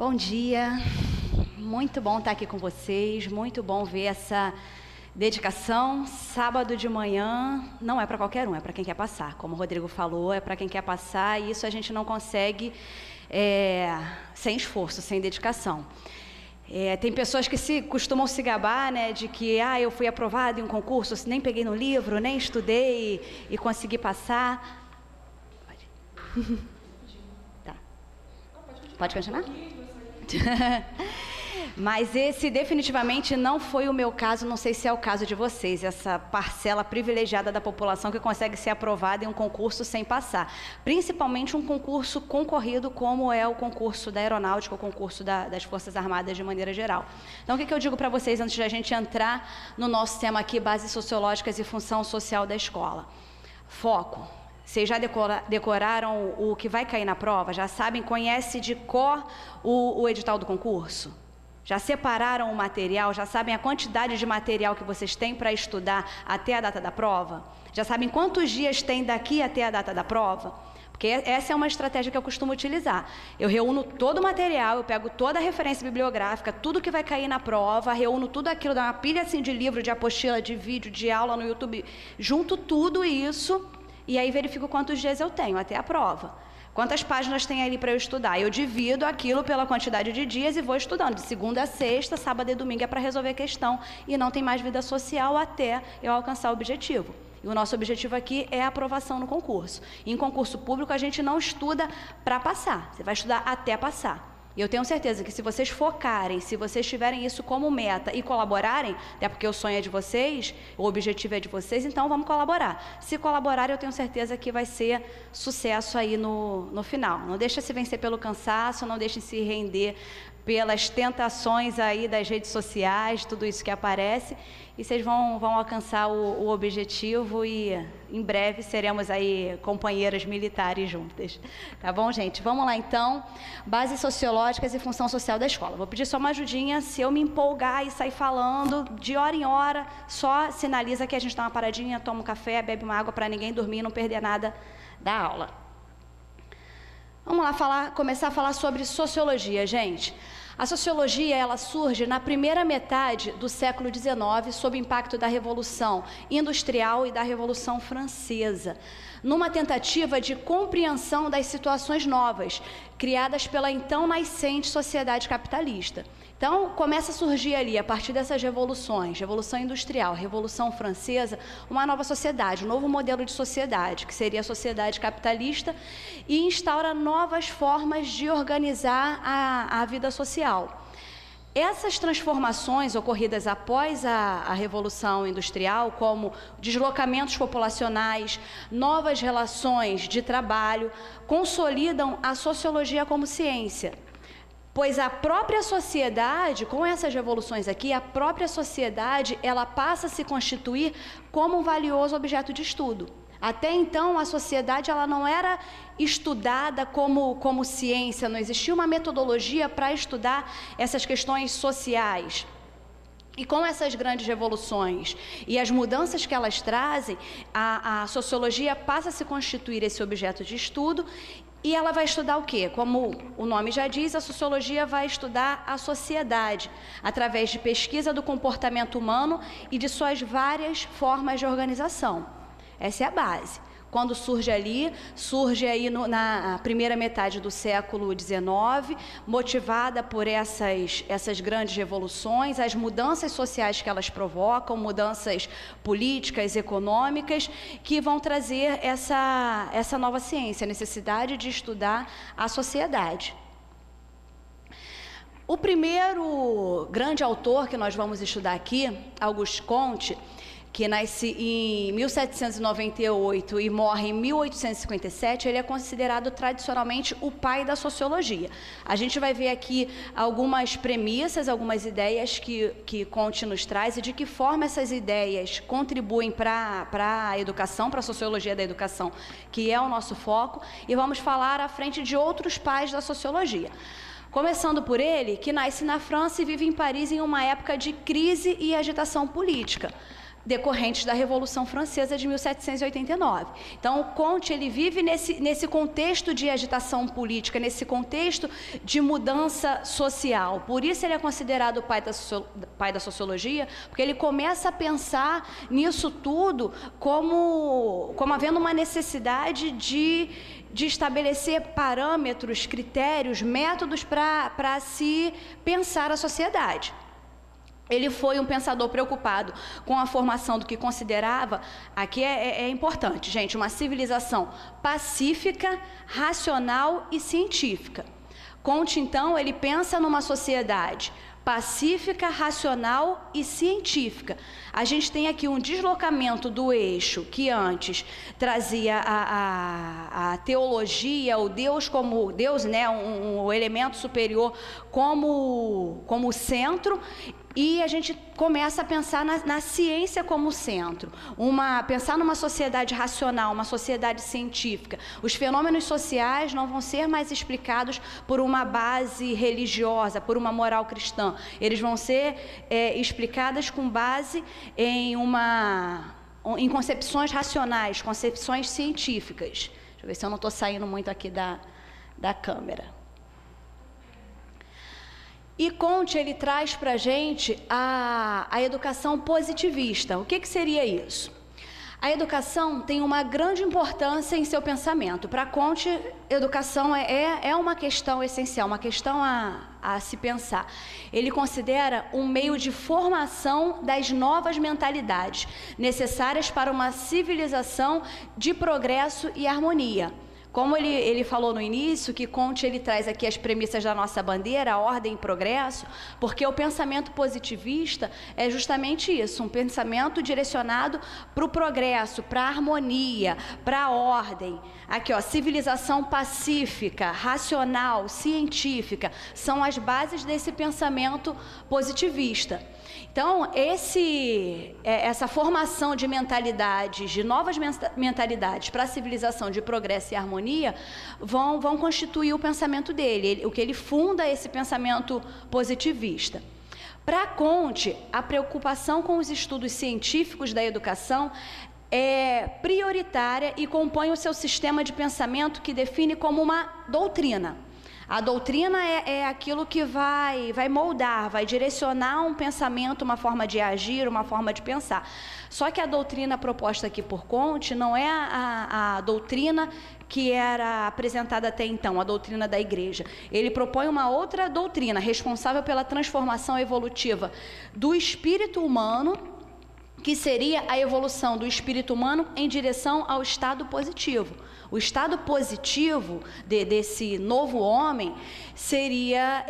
Bom dia, muito bom estar aqui com vocês, muito bom ver essa dedicação. Sábado de manhã não é para qualquer um, é para quem quer passar. Como o Rodrigo falou, é para quem quer passar e isso a gente não consegue sem esforço, sem dedicação. Tem pessoas que costumam se gabar, né, de que eu fui aprovado em um concurso, nem peguei no livro, nem estudei e consegui passar. Tá. Pode continuar? Mas esse definitivamente não foi o meu caso, não sei se é o caso de vocês, essa parcela privilegiada da população que consegue ser aprovada em um concurso sem passar. Principalmente um concurso concorrido como é o concurso da aeronáutica, o concurso das Forças Armadas de maneira geral. Então o que eu digo para vocês antes de a gente entrar no nosso tema aqui, bases sociológicas e função social da escola? Foco. Vocês já decoraram o que vai cair na prova? Já sabem, conhece de cor o edital do concurso? Já separaram o material? Já sabem a quantidade de material que vocês têm para estudar até a data da prova? Já sabem quantos dias tem daqui até a data da prova? Porque essa é uma estratégia que eu costumo utilizar. Eu reúno todo o material, eu pego toda a referência bibliográfica, tudo que vai cair na prova, reúno tudo aquilo, dá uma pilha assim de livro, de apostila, de vídeo, de aula no YouTube, junto tudo isso e aí verifico quantos dias eu tenho até a prova. Quantas páginas tem ali para eu estudar? Eu divido aquilo pela quantidade de dias e vou estudando. De segunda a sexta, sábado e domingo é para resolver a questão. E não tem mais vida social até eu alcançar o objetivo. E o nosso objetivo aqui é a aprovação no concurso. Em concurso público, a gente não estuda para passar. Você vai estudar até passar. E eu tenho certeza que se vocês focarem, se vocês tiverem isso como meta e colaborarem, até porque o sonho é de vocês, o objetivo é de vocês, então vamos colaborar. Se colaborarem, eu tenho certeza que vai ser sucesso aí no final. Não deixa se vencer pelo cansaço, não deixem se render pelas tentações aí das redes sociais, tudo isso que aparece, e vocês vão alcançar o objetivo e em breve seremos aí companheiras militares juntas. Tá bom, gente? Vamos lá então, bases sociológicas e função social da escola. Vou pedir só uma ajudinha, se eu me empolgar e sair falando de hora em hora, só sinaliza que a gente dá uma paradinha, toma um café, bebe uma água para ninguém dormir e não perder nada da aula. Vamos lá começar a falar sobre sociologia, gente. A sociologia, ela surge na primeira metade do século XIX, sob o impacto da Revolução Industrial e da Revolução Francesa, numa tentativa de compreensão das situações novas, criadas pela então nascente sociedade capitalista. Então, começa a surgir ali, a partir dessas revoluções, Revolução Industrial, Revolução Francesa, uma nova sociedade, um novo modelo de sociedade, que seria a sociedade capitalista, e instaura novas formas de organizar a vida social. Essas transformações ocorridas após a Revolução Industrial, como deslocamentos populacionais, novas relações de trabalho, consolidam a sociologia como ciência. Pois a própria sociedade, com essas revoluções aqui, a própria sociedade, ela passa a se constituir como um valioso objeto de estudo. Até então, a sociedade ela não era estudada como ciência, não existia uma metodologia para estudar essas questões sociais. E com essas grandes revoluções e as mudanças que elas trazem, a sociologia passa a se constituir esse objeto de estudo e ela vai estudar o quê? Como o nome já diz, a sociologia vai estudar a sociedade, através de pesquisa do comportamento humano e de suas várias formas de organização. Essa é a base. Quando surge aí na primeira metade do século XIX, motivada por essas grandes revoluções, as mudanças sociais que elas provocam, mudanças políticas, econômicas, que vão trazer essa nova ciência, a necessidade de estudar a sociedade. O primeiro grande autor que nós vamos estudar aqui, Auguste Comte, que nasce em 1798 e morre em 1857, ele é considerado tradicionalmente o pai da sociologia. A gente vai ver aqui algumas premissas, algumas ideias que Comte nos traz e de que forma essas ideias contribuem para a educação, para a sociologia da educação, que é o nosso foco, e vamos falar à frente de outros pais da sociologia. Começando por ele, que nasce na França e vive em Paris em uma época de crise e agitação política. decorrentes da Revolução Francesa de 1789. Então, Comte, ele vive nesse contexto de agitação política, nesse contexto de mudança social. Por isso ele é considerado o pai da sociologia, porque ele começa a pensar nisso tudo como havendo uma necessidade de estabelecer parâmetros, critérios, métodos para se pensar a sociedade. Ele foi um pensador preocupado com a formação do que considerava, aqui é importante, gente, uma civilização pacífica, racional e científica. Comte, então, ele pensa numa sociedade pacífica, racional e científica. A gente tem aqui um deslocamento do eixo que antes trazia a teologia, o Deus como Deus, né, um elemento superior como centro, e a gente começa a pensar na ciência como centro, pensar numa sociedade racional, uma sociedade científica. Os fenômenos sociais não vão ser mais explicados por uma base religiosa, por uma moral cristã. Eles vão ser explicadas com base em concepções racionais, concepções científicas. Deixa eu ver se eu não estou saindo muito aqui da câmera. E Comte, ele traz para a gente a educação positivista. O que seria isso? A educação tem uma grande importância em seu pensamento. Para Comte, educação é uma questão essencial, uma questão a se pensar. Ele considera um meio de formação das novas mentalidades, necessárias para uma civilização de progresso e harmonia. Como ele falou no início, que Comte ele traz aqui as premissas da nossa bandeira, a ordem e progresso, porque o pensamento positivista é justamente isso, um pensamento direcionado para o progresso, para a harmonia, para a ordem. Aqui, ó, civilização pacífica, racional, científica, são as bases desse pensamento positivista. Então, essa formação de mentalidades, de novas mentalidades para a civilização de progresso e harmonia, vão constituir o pensamento dele, o que ele funda esse pensamento positivista. Para Comte, a preocupação com os estudos científicos da educação é prioritária e compõe o seu sistema de pensamento que define como uma doutrina. A doutrina é aquilo que vai moldar, vai direcionar um pensamento, uma forma de agir, uma forma de pensar. Só que a doutrina proposta aqui por Comte não é a doutrina que era apresentada até então, a doutrina da Igreja. Ele propõe uma outra doutrina, responsável pela transformação evolutiva do espírito humano, que seria a evolução do espírito humano em direção ao estado positivo. O estado positivo desse novo homem seria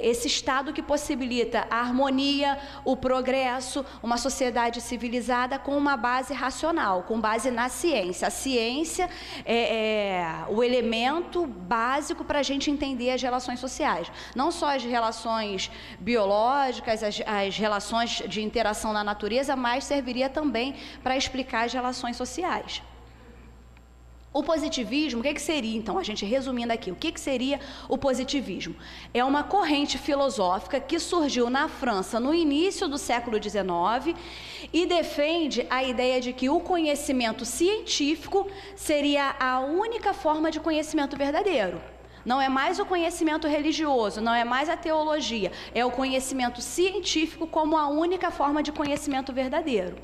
esse estado que possibilita a harmonia, o progresso, uma sociedade civilizada com uma base racional, com base na ciência. A ciência é o elemento básico para a gente entender as relações sociais. Não só as relações biológicas, as relações de interação na natureza, mas serviria também para explicar as relações sociais. O positivismo, o que seria, então, a gente resumindo aqui, o que seria o positivismo? É uma corrente filosófica que surgiu na França no início do século XIX e defende a ideia de que o conhecimento científico seria a única forma de conhecimento verdadeiro. Não é mais o conhecimento religioso, não é mais a teologia, é o conhecimento científico como a única forma de conhecimento verdadeiro.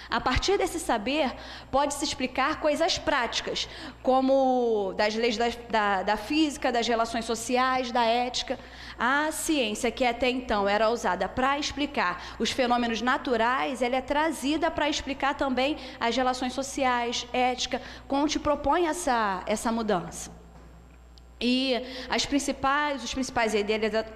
A partir desse saber, pode-se explicar coisas práticas, como das leis da física, das relações sociais, da ética. A ciência, que até então era usada para explicar os fenômenos naturais, ela é trazida para explicar também as relações sociais, ética. Comte propõe essa mudança. E os principais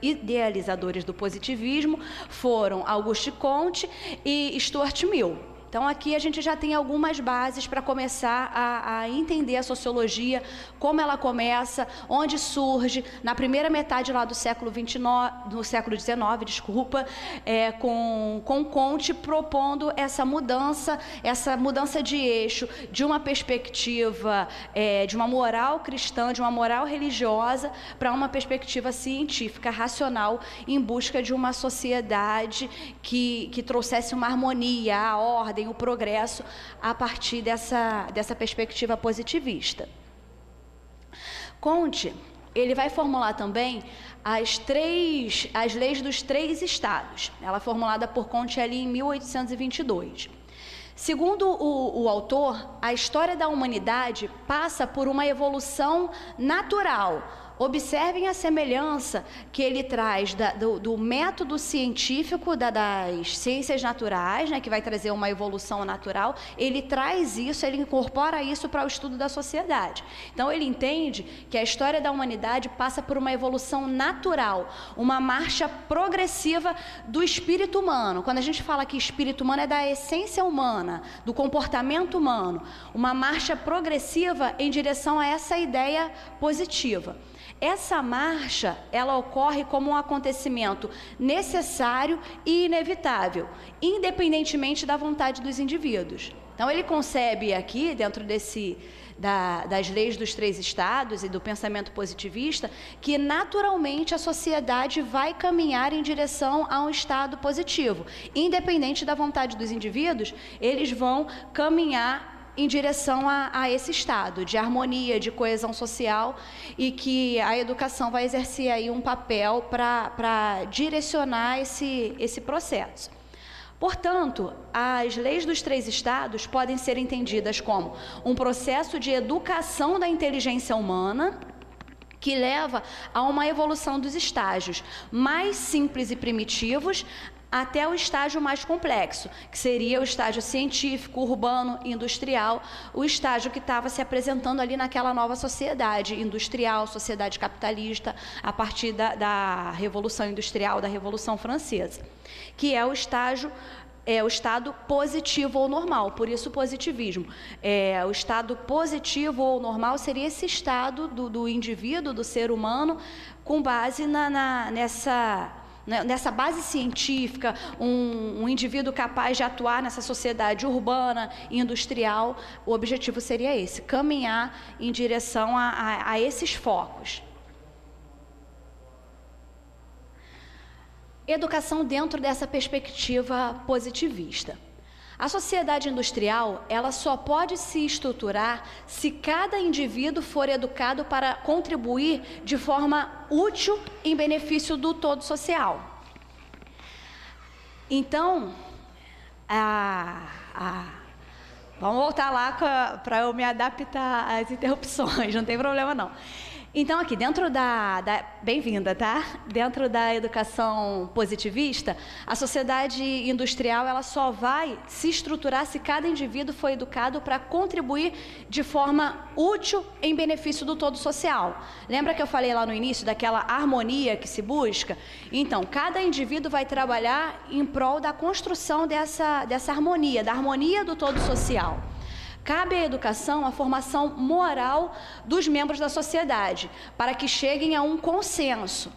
idealizadores do positivismo foram Auguste Comte e Stuart Mill. Então, aqui a gente já tem algumas bases para começar a entender a sociologia, como ela começa, onde surge, na primeira metade lá do século XIX, com Comte propondo essa mudança de eixo, de uma perspectiva de uma moral cristã, de uma moral religiosa, para uma perspectiva científica, racional, em busca de uma sociedade que trouxesse uma harmonia, a ordem, ordem, o progresso, a partir dessa perspectiva positivista. Comte, ele vai formular também as leis dos 3 estados. Ela é formulada por Comte ali em 1822. Segundo o autor, a história da humanidade passa por uma evolução natural. Observem a semelhança que ele traz do método científico das ciências naturais, né, que vai trazer uma evolução natural. Ele traz isso, ele incorpora isso para o estudo da sociedade. Então, ele entende que a história da humanidade passa por uma evolução natural, uma marcha progressiva do espírito humano. Quando a gente fala que espírito humano é da essência humana, do comportamento humano, uma marcha progressiva em direção a essa ideia positiva. Essa marcha, ela ocorre como um acontecimento necessário e inevitável, independentemente da vontade dos indivíduos. Então, ele concebe aqui, dentro das leis dos 3 estados e do pensamento positivista, que naturalmente a sociedade vai caminhar em direção a um estado positivo. Independente da vontade dos indivíduos, eles vão caminhar em direção a esse estado de harmonia, de coesão social, e que a educação vai exercer aí um papel para direcionar esse processo. Portanto, as leis dos 3 estados podem ser entendidas como um processo de educação da inteligência humana, que leva a uma evolução dos estágios mais simples e primitivos até o estágio mais complexo, que seria o estágio científico, urbano, industrial, o estágio que estava se apresentando ali naquela nova sociedade industrial, sociedade capitalista, a partir da Revolução Industrial, da Revolução Francesa, que é o estado positivo ou normal, por isso o positivismo. O estado positivo ou normal seria esse estado do indivíduo, do ser humano, com base nessa base científica, um indivíduo capaz de atuar nessa sociedade urbana e industrial. O objetivo seria esse, caminhar em direção a esses focos. Educação dentro dessa perspectiva positivista. A sociedade industrial, ela só pode se estruturar se cada indivíduo for educado para contribuir de forma útil em benefício do todo social. Então, vamos voltar lá para eu me adaptar às interrupções, não tem problema não. Então, aqui, dentro bem-vinda, tá? Dentro da educação positivista, a sociedade industrial, ela só vai se estruturar se cada indivíduo for educado para contribuir de forma útil em benefício do todo social. Lembra que eu falei lá no início daquela harmonia que se busca? Então, cada indivíduo vai trabalhar em prol da construção dessa harmonia, da harmonia do todo social. Cabe à educação a formação moral dos membros da sociedade, para que cheguem a um consenso.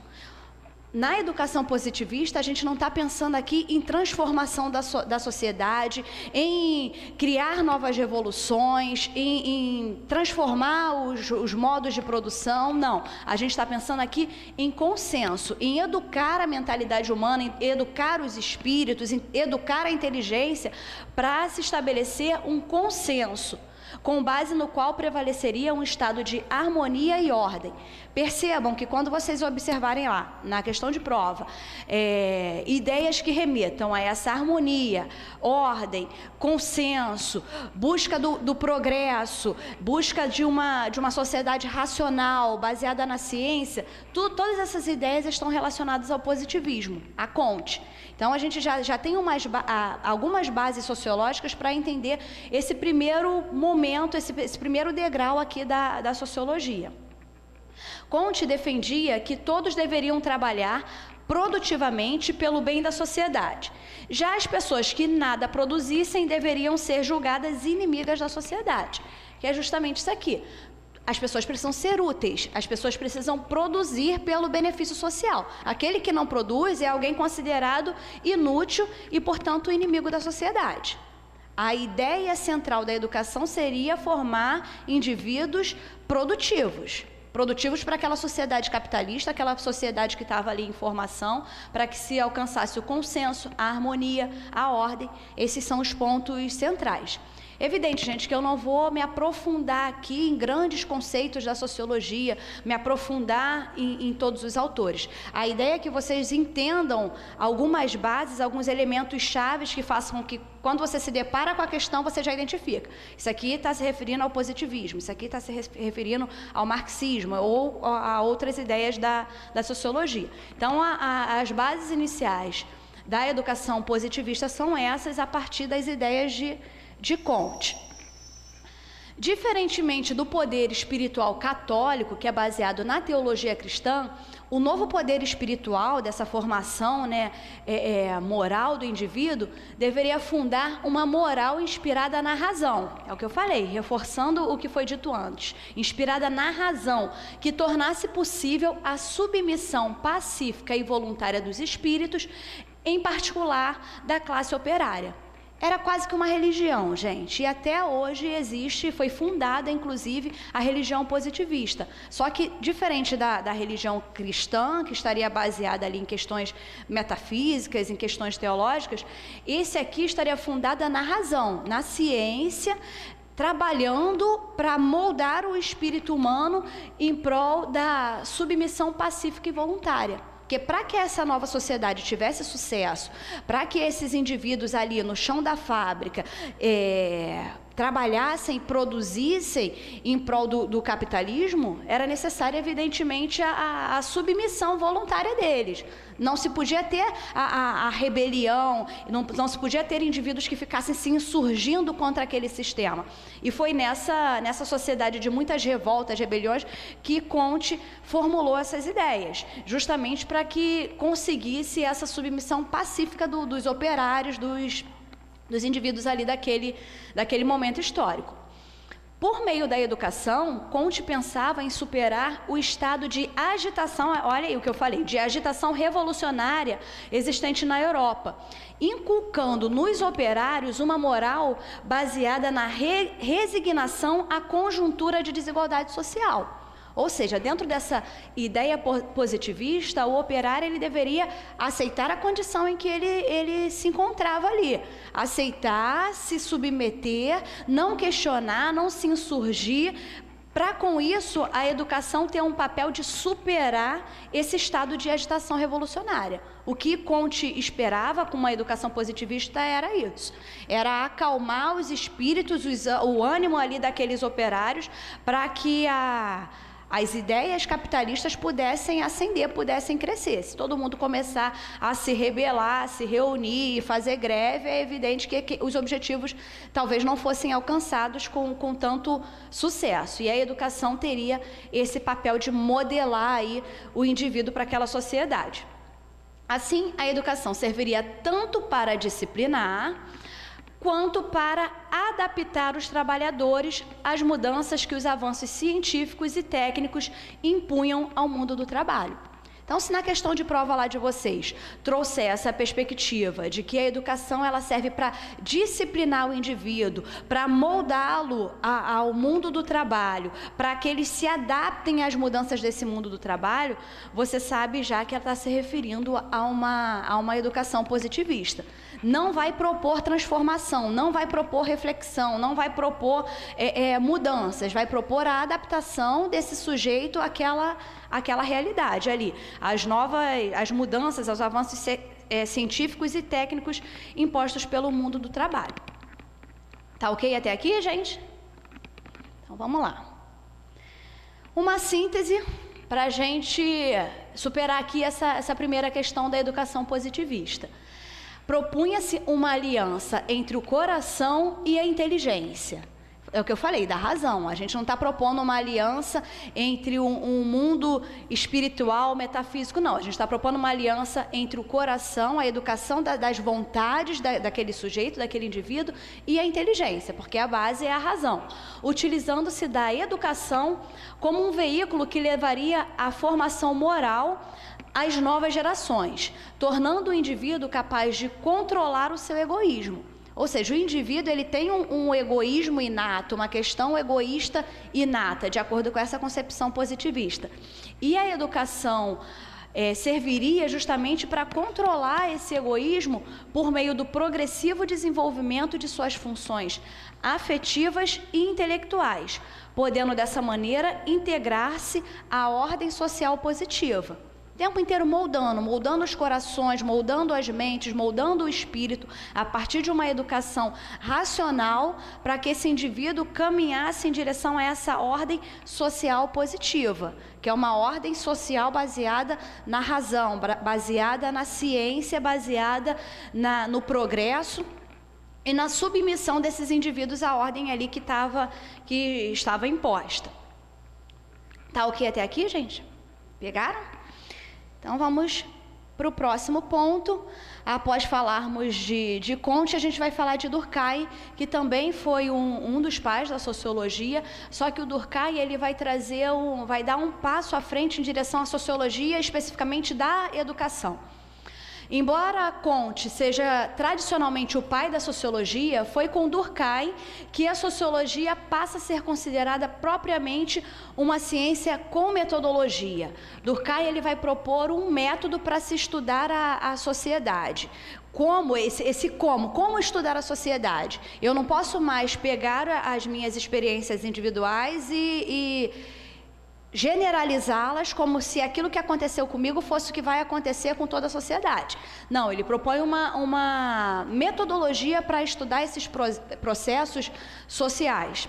Na educação positivista, a gente não está pensando aqui em transformação da sociedade, em criar novas revoluções, em transformar os modos de produção, não. A gente está pensando aqui em consenso, em educar a mentalidade humana, em educar os espíritos, em educar a inteligência, para se estabelecer um consenso, com base no qual prevaleceria um estado de harmonia e ordem. Percebam que quando vocês observarem lá, na questão de prova, ideias que remetam a essa harmonia, ordem, consenso, busca do progresso, busca de uma sociedade racional, baseada na ciência, todas essas ideias estão relacionadas ao positivismo, a Comte. Então, a gente já tem algumas bases sociológicas para entender esse primeiro momento, esse primeiro degrau aqui da sociologia. Comte defendia que todos deveriam trabalhar produtivamente pelo bem da sociedade. Já as pessoas que nada produzissem deveriam ser julgadas inimigas da sociedade, que é justamente isso aqui. As pessoas precisam ser úteis, as pessoas precisam produzir pelo benefício social. Aquele que não produz é alguém considerado inútil e, portanto, inimigo da sociedade. A ideia central da educação seria formar indivíduos produtivos. produtivos para aquela sociedade capitalista, aquela sociedade que estava ali em formação, para que se alcançasse o consenso, a harmonia, a ordem. Esses são os pontos centrais. Evidente, gente, que eu não vou me aprofundar aqui em grandes conceitos da sociologia, me aprofundar em todos os autores. A ideia é que vocês entendam algumas bases, alguns elementos chaves que façam com que, quando você se depara com a questão, você já identifica. Isso aqui está se referindo ao positivismo, isso aqui está se referindo ao marxismo ou a outras ideias da sociologia. Então, as bases iniciais da educação positivista são essas, a partir das ideias de Comte. Diferentemente do poder espiritual católico, que é baseado na teologia cristã, o novo poder espiritual dessa formação, moral do indivíduo deveria fundar uma moral inspirada na razão. É o que eu falei, reforçando o que foi dito antes. Inspirada na razão, que tornasse possível a submissão pacífica e voluntária dos espíritos, em particular da classe operária. Era quase que uma religião, gente, e até hoje existe, foi fundada, inclusive, a religião positivista. Só que, diferente da religião cristã, que estaria baseada ali em questões metafísicas, em questões teológicas, esse aqui estaria fundada na razão, na ciência, trabalhando para moldar o espírito humano em prol da submissão pacífica e voluntária. Porque para que essa nova sociedade tivesse sucesso, para que esses indivíduos ali no chão da fábrica trabalhassem, produzissem em prol do capitalismo, era necessária, evidentemente, a submissão voluntária deles. Não se podia ter a rebelião, não se podia ter indivíduos que ficassem se insurgindo contra aquele sistema. E foi nessa sociedade de muitas revoltas, rebeliões, que Comte formulou essas ideias, justamente para que conseguisse essa submissão pacífica dos operários, dos indivíduos ali daquele momento histórico. Por meio da educação, Comte pensava em superar o estado de agitação, olha aí o que eu falei, de agitação revolucionária existente na Europa, inculcando nos operários uma moral baseada na resignação à conjuntura de desigualdade social. Ou seja, dentro dessa ideia positivista, o operário ele deveria aceitar a condição em que ele se encontrava ali. Aceitar, se submeter, não questionar, não se insurgir, para com isso a educação ter um papel de superar esse estado de agitação revolucionária. O que Comte esperava com uma educação positivista era isso. Era acalmar os espíritos, o ânimo ali daqueles operários, para que as ideias capitalistas pudessem ascender, pudessem crescer. Se todo mundo começar a se rebelar, a se reunir e fazer greve, é evidente que os objetivos talvez não fossem alcançados com tanto sucesso. E a educação teria esse papel de modelar aí o indivíduo para aquela sociedade. Assim, a educação serviria tanto para disciplinar, quanto para adaptar os trabalhadores às mudanças que os avanços científicos e técnicos impunham ao mundo do trabalho. Então, se na questão de prova lá de vocês trouxer essa perspectiva de que a educação ela serve para disciplinar o indivíduo, para moldá-lo ao mundo do trabalho, para que eles se adaptem às mudanças desse mundo do trabalho, você sabe já que ela está se referindo a uma educação positivista. Não vai propor transformação, não vai propor reflexão, não vai propor mudanças, vai propor a adaptação desse sujeito àquela realidade ali. As mudanças, os avanços científicos e técnicos impostos pelo mundo do trabalho. Tá ok até aqui, gente? Então vamos lá. Uma síntese para a gente superar aqui essa primeira questão da educação positivista. Propunha-se uma aliança entre o coração e a inteligência. É o que eu falei, da razão. A gente não está propondo uma aliança entre um mundo espiritual, metafísico, não. A gente está propondo uma aliança entre o coração, a educação das vontades daquele sujeito, daquele indivíduo, e a inteligência, porque a base é a razão. Utilizando-se da educação como um veículo que levaria à formação moral às novas gerações, tornando o indivíduo capaz de controlar o seu egoísmo. Ou seja, o indivíduo ele tem um egoísmo inato, uma questão egoísta inata, de acordo com essa concepção positivista. E a educação serviria justamente para controlar esse egoísmo por meio do progressivo desenvolvimento de suas funções afetivas e intelectuais, podendo dessa maneira integrar-se à ordem social positiva. O tempo inteiro moldando os corações, moldando as mentes, moldando o espírito, a partir de uma educação racional, para que esse indivíduo caminhasse em direção a essa ordem social positiva, que é uma ordem social baseada na razão, baseada na ciência, baseada no progresso e na submissão desses indivíduos à ordem ali que estava imposta. Tá ok até aqui, gente? Pegaram? Então, vamos para o próximo ponto. Após falarmos de Comte, a gente vai falar de Durkheim, que também foi um dos pais da sociologia, só que o Durkheim ele vai dar um passo à frente em direção à sociologia, especificamente da educação. Embora Comte seja tradicionalmente o pai da sociologia, foi com Durkheim que a sociologia passa a ser considerada propriamente uma ciência com metodologia. Durkheim ele vai propor um método para se estudar a sociedade. Como estudar a sociedade? Eu não posso mais pegar as minhas experiências individuais e generalizá-las como se aquilo que aconteceu comigo fosse o que vai acontecer com toda a sociedade. Não, ele propõe uma metodologia para estudar esses processos sociais.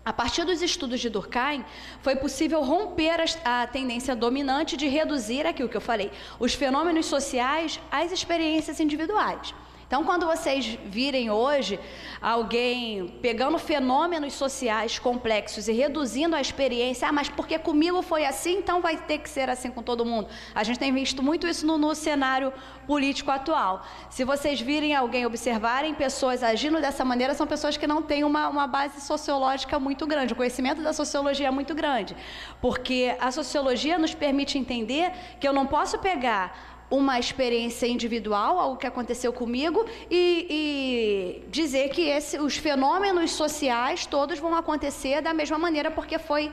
A partir dos estudos de Durkheim, foi possível romper a tendência dominante de reduzir aquilo que eu falei, os fenômenos sociais às experiências individuais. Então, quando vocês virem hoje alguém pegando fenômenos sociais complexos e reduzindo a experiência, mas porque comigo foi assim, então vai ter que ser assim com todo mundo. A gente tem visto muito isso no cenário político atual. Se vocês virem alguém, observarem pessoas agindo dessa maneira, são pessoas que não têm uma base sociológica muito grande, o conhecimento da sociologia é muito grande, porque a sociologia nos permite entender que eu não posso pegar uma experiência individual, algo que aconteceu comigo, e dizer que os fenômenos sociais todos vão acontecer da mesma maneira, porque foi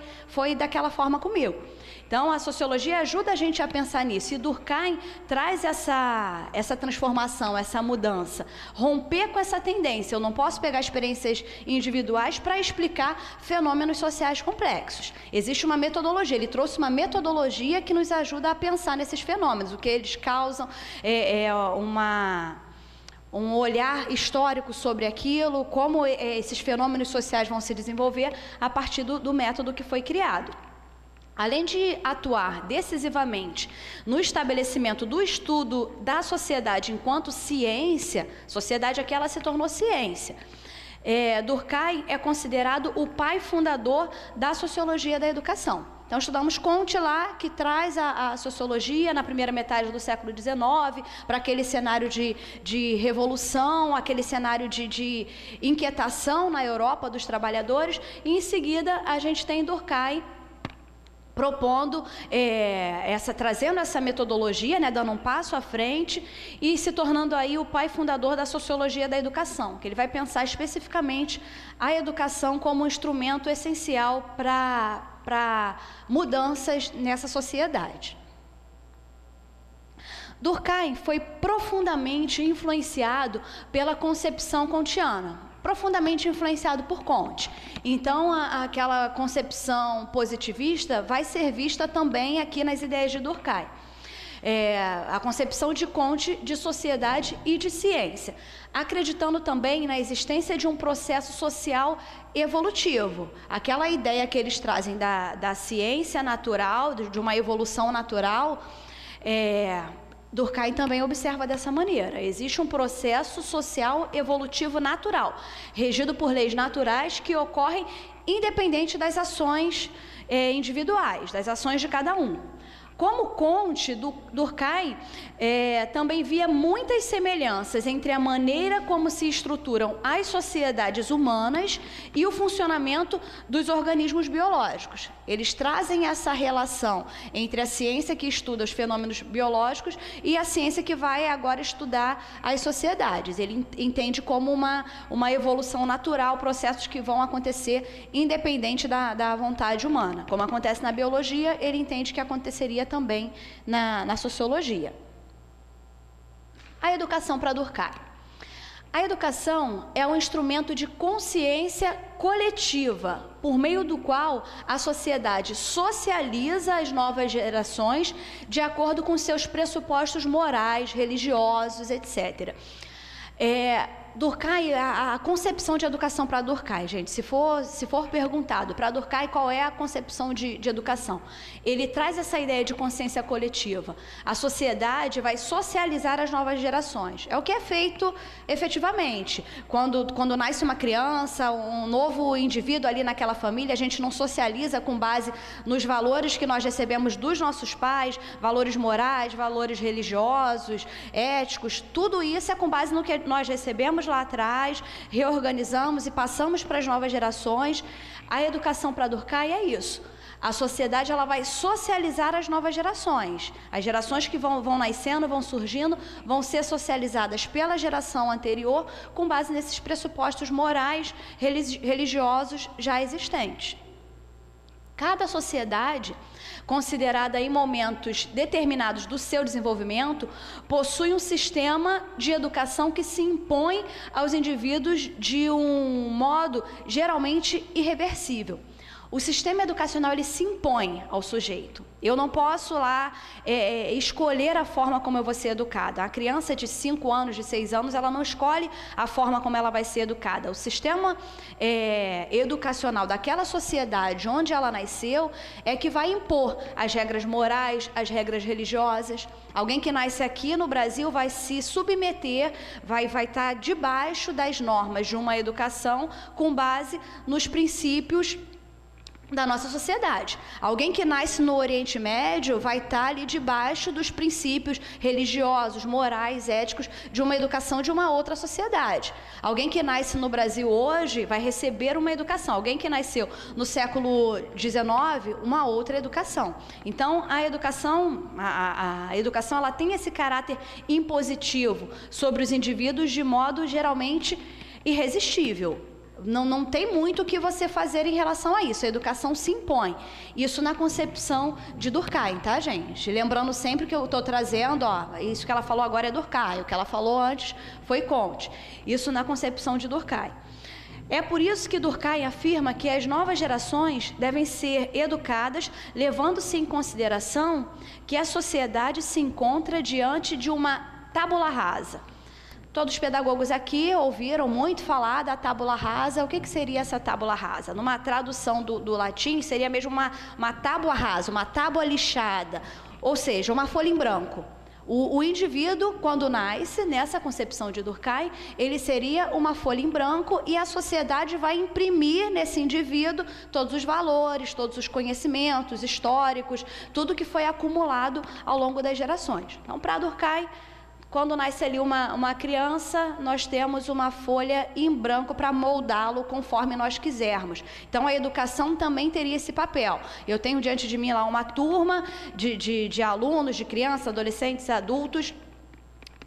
daquela forma comigo. Então, a sociologia ajuda a gente a pensar nisso, e Durkheim traz essa transformação, essa mudança, romper com essa tendência. Eu não posso pegar experiências individuais para explicar fenômenos sociais complexos. Existe uma metodologia, ele trouxe uma metodologia que nos ajuda a pensar nesses fenômenos, o que eles causam, um olhar histórico sobre aquilo, como esses fenômenos sociais vão se desenvolver a partir do método que foi criado. Além de atuar decisivamente no estabelecimento do estudo da sociedade enquanto ciência, sociedade aqui ela se tornou ciência, Durkheim é considerado o pai fundador da sociologia da educação. Então, estudamos Comte lá, que traz a sociologia na primeira metade do século XIX, para aquele cenário de revolução, aquele cenário de inquietação na Europa dos trabalhadores, e em seguida a gente tem Durkheim propondo, trazendo essa metodologia, dando um passo à frente e se tornando aí o pai fundador da sociologia da educação, que ele vai pensar especificamente a educação como um instrumento essencial para mudanças nessa sociedade. Durkheim foi profundamente influenciado pela concepção kantiana, profundamente influenciado por Comte. Então, aquela concepção positivista vai ser vista também aqui nas ideias de Durkheim. A concepção de Comte de sociedade e de ciência, acreditando também na existência de um processo social evolutivo. Aquela ideia que eles trazem da ciência natural, de uma evolução natural, Durkheim também observa dessa maneira. Existe um processo social evolutivo natural, regido por leis naturais que ocorrem independente das ações individuais, das ações de cada um. Como Comte, Durkheim também via muitas semelhanças entre a maneira como se estruturam as sociedades humanas e o funcionamento dos organismos biológicos. Eles trazem essa relação entre a ciência que estuda os fenômenos biológicos e a ciência que vai agora estudar as sociedades. Ele entende como uma evolução natural, processos que vão acontecer independente da vontade humana. Como acontece na biologia, ele entende que aconteceria também na sociologia. A educação para Durkheim. A educação é um instrumento de consciência coletiva, por meio do qual a sociedade socializa as novas gerações de acordo com seus pressupostos morais, religiosos, etc. Durkheim, a concepção de educação para Durkheim, gente, se for perguntado para Durkheim qual é a concepção de educação, ele traz essa ideia de consciência coletiva. A sociedade vai socializar as novas gerações. É o que é feito efetivamente. Quando nasce uma criança, um novo indivíduo ali naquela família, a gente não socializa com base nos valores que nós recebemos dos nossos pais, valores morais, valores religiosos, éticos, tudo isso é com base no que nós recebemos lá atrás, reorganizamos e passamos para as novas gerações. A educação para Durkheim é isso. A sociedade ela vai socializar as novas gerações. As gerações que vão nascendo, vão surgindo, vão ser socializadas pela geração anterior com base nesses pressupostos morais, religiosos já existentes. Cada sociedade, considerada em momentos determinados do seu desenvolvimento, possui um sistema de educação que se impõe aos indivíduos de um modo geralmente irreversível. O sistema educacional ele se impõe ao sujeito. Eu não posso lá escolher a forma como eu vou ser educada. A criança de 5 anos, de 6 anos, ela não escolhe a forma como ela vai ser educada. O sistema educacional daquela sociedade onde ela nasceu é que vai impor as regras morais, as regras religiosas. Alguém que nasce aqui no Brasil vai se submeter, vai estar debaixo das normas de uma educação com base nos princípios da nossa sociedade. Alguém que nasce no Oriente Médio vai estar ali debaixo dos princípios religiosos, morais, éticos de uma educação de uma outra sociedade. Alguém que nasce no Brasil hoje vai receber uma educação. Alguém que nasceu no século XIX, uma outra educação. Então, a educação ela tem esse caráter impositivo sobre os indivíduos de modo geralmente irresistível. Não tem muito o que você fazer em relação a isso. A educação se impõe. Isso na concepção de Durkheim, tá, gente? Lembrando sempre que eu estou trazendo, isso que ela falou agora é Durkheim, o que ela falou antes foi Comte. Isso na concepção de Durkheim. É por isso que Durkheim afirma que as novas gerações devem ser educadas, levando-se em consideração que a sociedade se encontra diante de uma tábula rasa. Todos os pedagogos aqui ouviram muito falar da tábula rasa. O que seria essa tábula rasa? Numa tradução do latim, seria mesmo uma tábua rasa, uma tábua lixada, ou seja, uma folha em branco. O indivíduo, quando nasce, nessa concepção de Durkheim, ele seria uma folha em branco e a sociedade vai imprimir nesse indivíduo todos os valores, todos os conhecimentos históricos, tudo que foi acumulado ao longo das gerações. Então, para Durkheim, quando nasce ali uma criança, nós temos uma folha em branco para moldá-lo conforme nós quisermos. Então, a educação também teria esse papel. Eu tenho diante de mim lá uma turma de alunos, de crianças, adolescentes, adultos,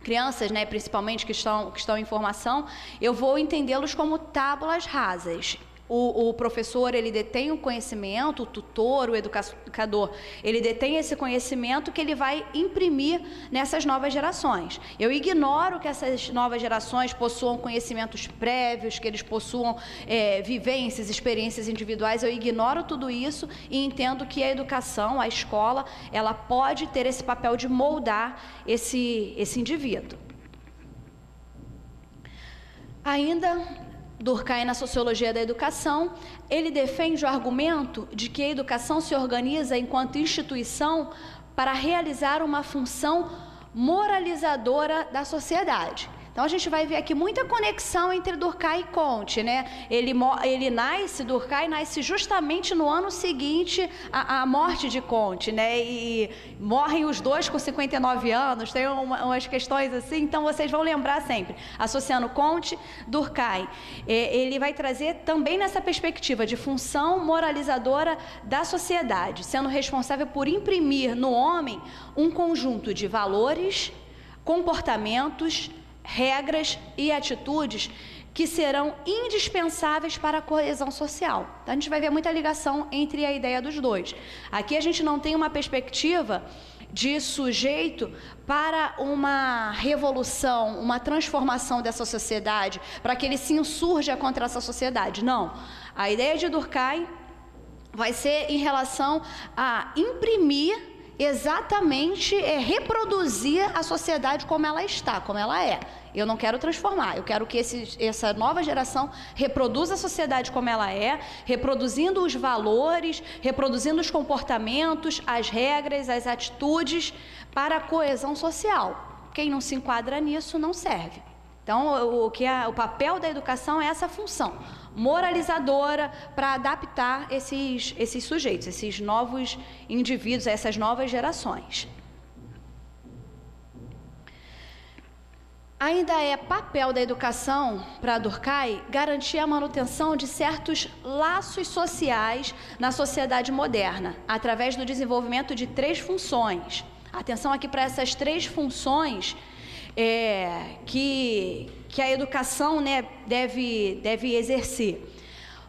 crianças, né, principalmente que estão em formação. Eu vou entendê-los como tábulas rasas. O professor, ele detém o conhecimento, o tutor, o educador, ele detém esse conhecimento que ele vai imprimir nessas novas gerações. Eu ignoro que essas novas gerações possuam conhecimentos prévios, que eles possuam vivências, experiências individuais. Eu ignoro tudo isso e entendo que a educação, a escola, ela pode ter esse papel de moldar esse indivíduo. Ainda Durkheim, na Sociologia da Educação, ele defende o argumento de que a educação se organiza enquanto instituição para realizar uma função moralizadora da sociedade. Então a gente vai ver aqui muita conexão entre Durkheim e Comte, né? Durkheim nasce justamente no ano seguinte à morte de Comte, né? E morrem os dois com 59 anos, tem umas questões assim, então vocês vão lembrar sempre, associando Comte, Durkheim. Ele vai trazer também nessa perspectiva de função moralizadora da sociedade, sendo responsável por imprimir no homem um conjunto de valores, comportamentos, regras e atitudes que serão indispensáveis para a coesão social. Então, a gente vai ver muita ligação entre a ideia dos dois. Aqui a gente não tem uma perspectiva de sujeito para uma revolução, uma transformação dessa sociedade, para que ele se insurja contra essa sociedade. Não. A ideia de Durkheim vai ser em relação a imprimir exatamente, reproduzir a sociedade como ela está, como ela é. Eu não quero transformar, eu quero que essa nova geração reproduza a sociedade como ela é, reproduzindo os valores, reproduzindo os comportamentos, as regras, as atitudes para a coesão social. Quem não se enquadra nisso não serve. Então, o papel da educação é essa função moralizadora para adaptar esses sujeitos, esses novos indivíduos, essas novas gerações. Ainda é papel da educação para Durkheim garantir a manutenção de certos laços sociais na sociedade moderna, através do desenvolvimento de 3 funções. Atenção aqui para essas 3 funções que a educação, né, deve exercer: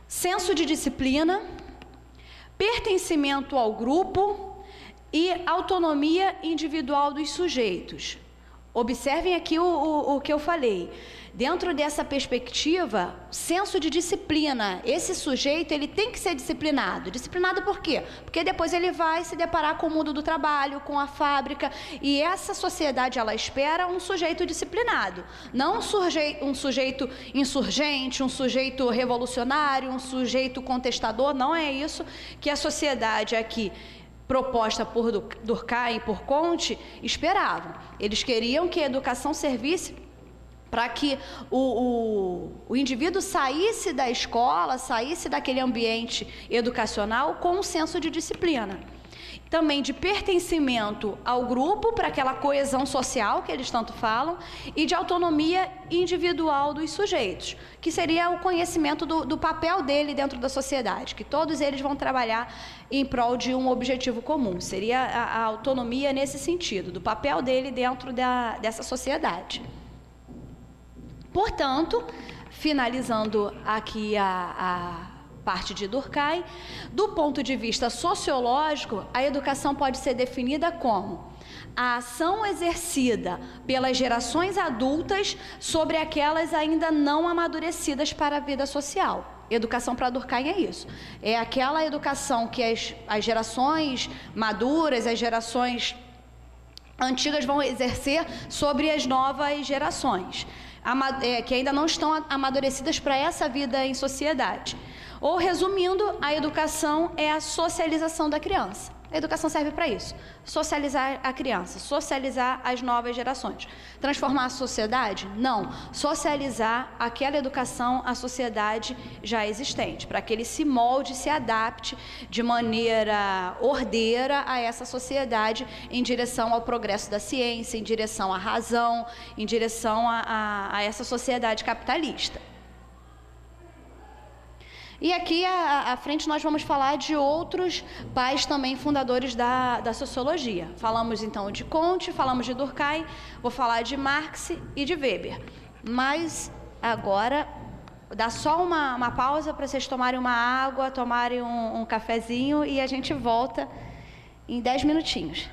senso de disciplina, pertencimento ao grupo e autonomia individual dos sujeitos. Observem aqui o que eu falei. Dentro dessa perspectiva, senso de disciplina. Esse sujeito, ele tem que ser disciplinado. Disciplinado por quê? Porque depois ele vai se deparar com o mundo do trabalho, com a fábrica, e essa sociedade, ela espera um sujeito disciplinado. Não um sujeito insurgente, um sujeito revolucionário, um sujeito contestador. Não é isso que a sociedade aqui, proposta por Durkheim e por Comte, esperavam. Eles queriam que a educação servisse para que o indivíduo saísse da escola, saísse daquele ambiente educacional com um senso de disciplina. Também de pertencimento ao grupo, para aquela coesão social que eles tanto falam, e de autonomia individual dos sujeitos, que seria o conhecimento do papel dele dentro da sociedade, que todos eles vão trabalhar em prol de um objetivo comum. Seria a autonomia nesse sentido, do papel dele dentro dessa sociedade. Portanto, finalizando aqui a parte de Durkheim, do ponto de vista sociológico, a educação pode ser definida como a ação exercida pelas gerações adultas sobre aquelas ainda não amadurecidas para a vida social. Educação para Durkheim é isso. É aquela educação que as gerações maduras, as gerações antigas vão exercer sobre as novas gerações, que ainda não estão amadurecidas para essa vida em sociedade. Ou, resumindo, a educação é a socialização da criança. A educação serve para isso: socializar a criança, socializar as novas gerações. Transformar a sociedade? Não. Socializar aquela educação à sociedade já existente, para que ele se molde, se adapte de maneira ordeira a essa sociedade, em direção ao progresso da ciência, em direção à razão, em direção a essa sociedade capitalista. E aqui à frente nós vamos falar de outros pais também fundadores da sociologia. Falamos então de Comte, falamos de Durkheim, vou falar de Marx e de Weber. Mas agora dá só uma pausa para vocês tomarem uma água, tomarem um cafezinho, e a gente volta em 10 minutinhos.